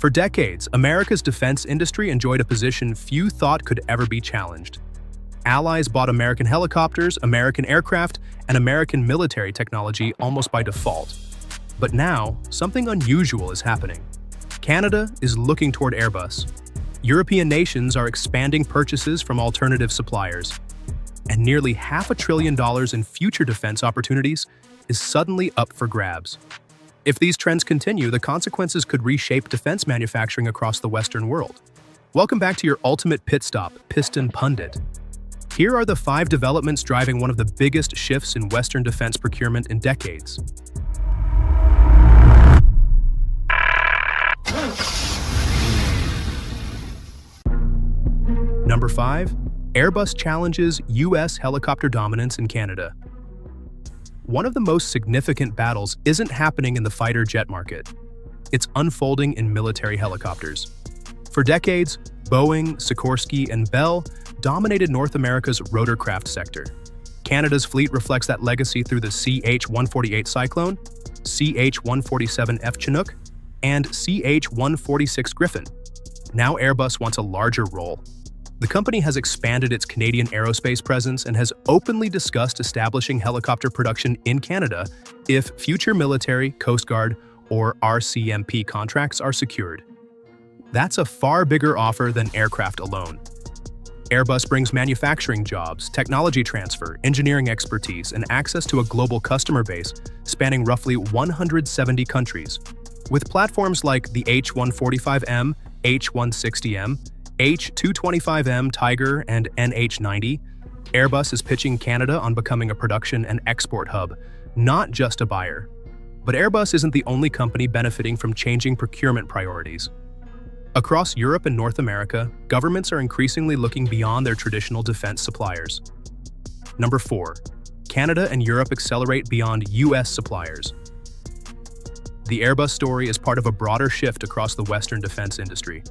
For decades, America's defense industry enjoyed a position few thought could ever be challenged. Allies bought American helicopters, American aircraft, and American military technology almost by default. But now, something unusual is happening. Canada is looking toward Airbus. European nations are expanding purchases from alternative suppliers. And nearly $500 billion in future defense opportunities is suddenly up for grabs. If these trends continue, the consequences could reshape defense manufacturing across the Western world. Welcome back to your ultimate pit stop, Piston Pundit. Here are the 5 developments driving one of the biggest shifts in Western defense procurement in decades. Number 5. Airbus challenges U.S. helicopter dominance in Canada. One of the most significant battles isn't happening in the fighter jet market. It's unfolding in military helicopters. For decades, Boeing, Sikorsky, and Bell dominated North America's rotorcraft sector. Canada's fleet reflects that legacy through the CH-148 Cyclone, CH-147F Chinook, and CH-146 Griffin. Now Airbus wants a larger role. The company has expanded its Canadian aerospace presence and has openly discussed establishing helicopter production in Canada if future military, Coast Guard, or RCMP contracts are secured. That's a far bigger offer than aircraft alone. Airbus brings manufacturing jobs, technology transfer, engineering expertise, and access to a global customer base spanning roughly 170 countries. With platforms like the H-145M, H-160M, H-225M Tiger, and NH-90, Airbus is pitching Canada on becoming a production and export hub, not just a buyer. But Airbus isn't the only company benefiting from changing procurement priorities. Across Europe and North America, governments are increasingly looking beyond their traditional defense suppliers. Number 4. Canada and Europe accelerate beyond U.S. suppliers. The Airbus story is part of a broader shift across the Western defense industry.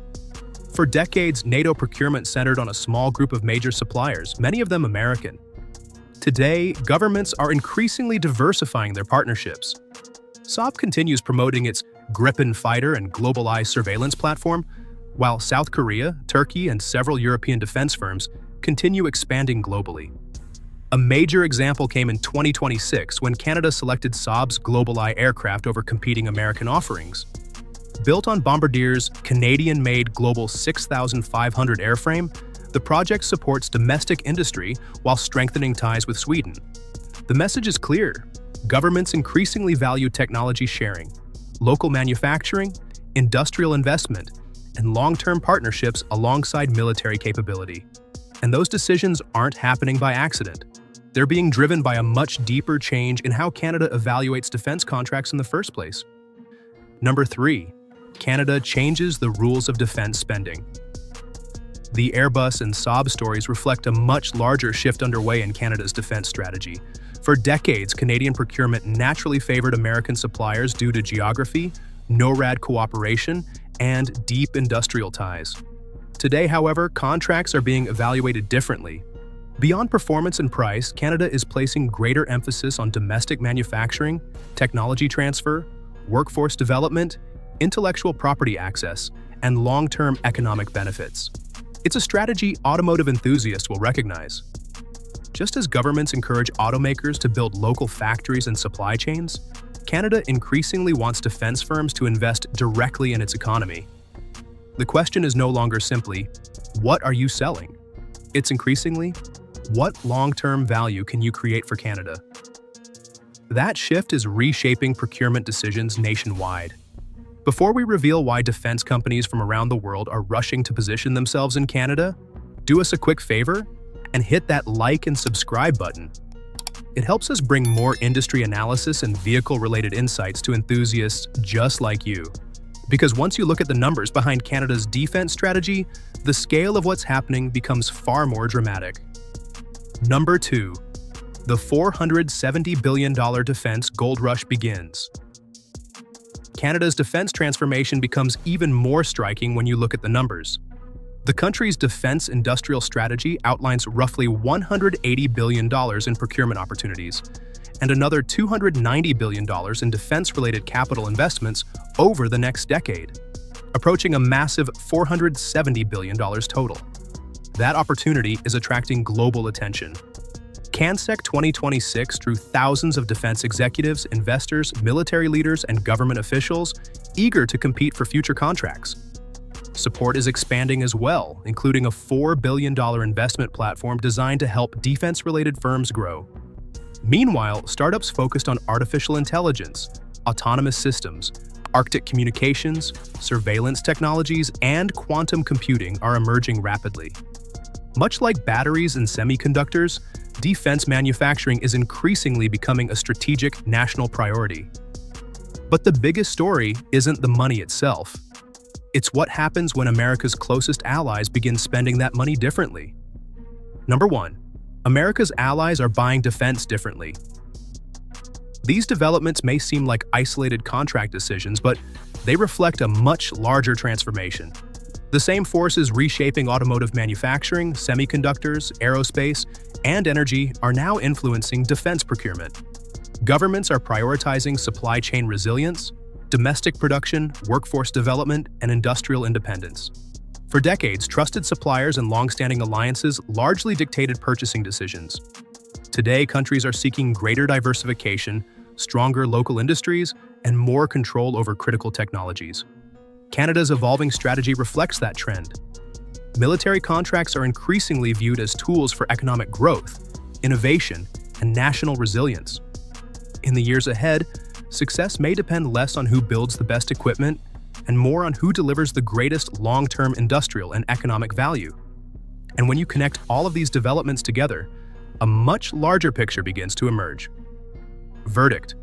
For decades, NATO procurement centered on a small group of major suppliers, many of them American. Today, governments are increasingly diversifying their partnerships. Saab continues promoting its Gripen fighter and globalized surveillance platform, while South Korea, Turkey, and several European defense firms continue expanding globally. A major example came in 2026 when Canada selected Saab's GlobalEye aircraft over competing American offerings. Built on Bombardier's Canadian-made Global 6500 airframe, the project supports domestic industry while strengthening ties with Sweden. The message is clear. Governments increasingly value technology sharing, local manufacturing, industrial investment, and long-term partnerships alongside military capability. And those decisions aren't happening by accident. They're being driven by a much deeper change in how Canada evaluates defense contracts in the first place. Number 3. Canada changes the rules of defense spending. The Airbus and Saab stories reflect a much larger shift underway in Canada's defense strategy. For decades, Canadian procurement naturally favored American suppliers due to geography, NORAD cooperation, and deep industrial ties. Today, however, contracts are being evaluated differently. Beyond performance and price, Canada is placing greater emphasis on domestic manufacturing, technology transfer, workforce development, intellectual property access, and long-term economic benefits. It's a strategy automotive enthusiasts will recognize. Just as governments encourage automakers to build local factories and supply chains, Canada increasingly wants defense firms to invest directly in its economy. The question is no longer simply, what are you selling? It's increasingly, what long-term value can you create for Canada? That shift is reshaping procurement decisions nationwide. Before we reveal why defense companies from around the world are rushing to position themselves in Canada, do us a quick favor and hit that like and subscribe button. It helps us bring more industry analysis and vehicle-related insights to enthusiasts just like you. Because once you look at the numbers behind Canada's defense strategy, the scale of what's happening becomes far more dramatic. Number 2. The $470 billion defense gold rush begins. Canada's defense transformation becomes even more striking when you look at the numbers. The country's defense industrial strategy outlines roughly $180 billion in procurement opportunities and another $290 billion in defense-related capital investments over the next decade. approaching a massive $470 billion total. That opportunity is attracting global attention. CanSec 2026 drew thousands of defense executives, investors, military leaders, and government officials eager to compete for future contracts. Support is expanding as well, including a $4 billion investment platform designed to help defense-related firms grow. Meanwhile, startups focused on artificial intelligence, autonomous systems, Arctic communications, surveillance technologies, and quantum computing are emerging rapidly. Much like batteries and semiconductors, defense manufacturing is increasingly becoming a strategic national priority. But the biggest story isn't the money itself. It's what happens when America's closest allies begin spending that money differently. Number 1. America's allies are buying defense differently. These developments may seem like isolated contract decisions, but they reflect a much larger transformation. The same forces reshaping automotive manufacturing, semiconductors, aerospace, and energy are now influencing defense procurement. Governments are prioritizing supply chain resilience, domestic production, workforce development, and industrial independence. For decades, trusted suppliers and long-standing alliances largely dictated purchasing decisions. Today, countries are seeking greater diversification, stronger local industries, and more control over critical technologies. Canada's evolving strategy reflects that trend. Military contracts are increasingly viewed as tools for economic growth, innovation, and national resilience. In the years ahead, success may depend less on who builds the best equipment and more on who delivers the greatest long-term industrial and economic value. And when you connect all of these developments together, a much larger picture begins to emerge. Verdict: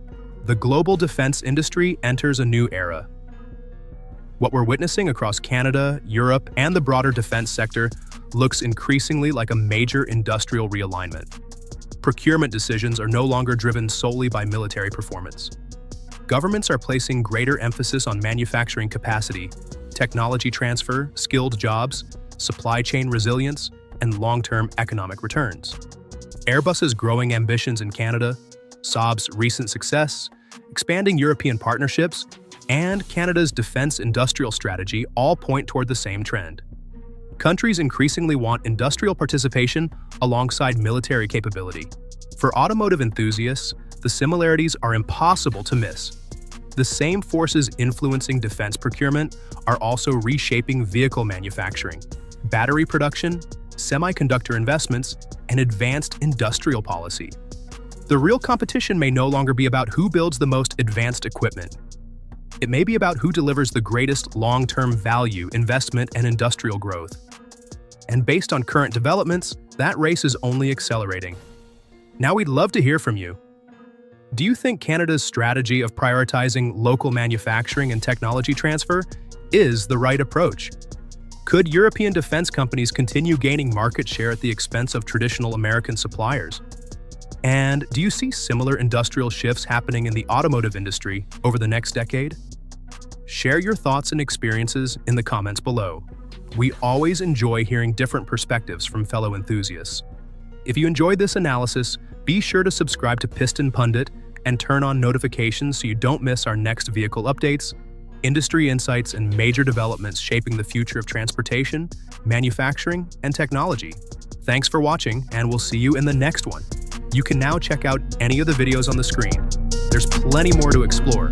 the global defense industry enters a new era. What we're witnessing across Canada, Europe, and the broader defense sector looks increasingly like a major industrial realignment. Procurement decisions are no longer driven solely by military performance. Governments are placing greater emphasis on manufacturing capacity, technology transfer, skilled jobs, supply chain resilience, and long-term economic returns. Airbus's growing ambitions in Canada, Saab's recent success, expanding European partnerships, and Canada's defense industrial strategy all point toward the same trend. Countries increasingly want industrial participation alongside military capability. For automotive enthusiasts, the similarities are impossible to miss. The same forces influencing defense procurement are also reshaping vehicle manufacturing, battery production, semiconductor investments, and advanced industrial policy. The real competition may no longer be about who builds the most advanced equipment. It may be about who delivers the greatest long-term value, investment, and industrial growth. And based on current developments, that race is only accelerating. Now we'd love to hear from you. Do you think Canada's strategy of prioritizing local manufacturing and technology transfer is the right approach? Could European defense companies continue gaining market share at the expense of traditional American suppliers? And do you see similar industrial shifts happening in the automotive industry over the next decade? Share your thoughts and experiences in the comments below. We always enjoy hearing different perspectives from fellow enthusiasts. If you enjoyed this analysis, be sure to subscribe to Piston Pundit and turn on notifications so you don't miss our next vehicle updates, industry insights, and major developments shaping the future of transportation, manufacturing, and technology. Thanks for watching, and we'll see you in the next one. You can now check out any of the videos on the screen. There's plenty more to explore.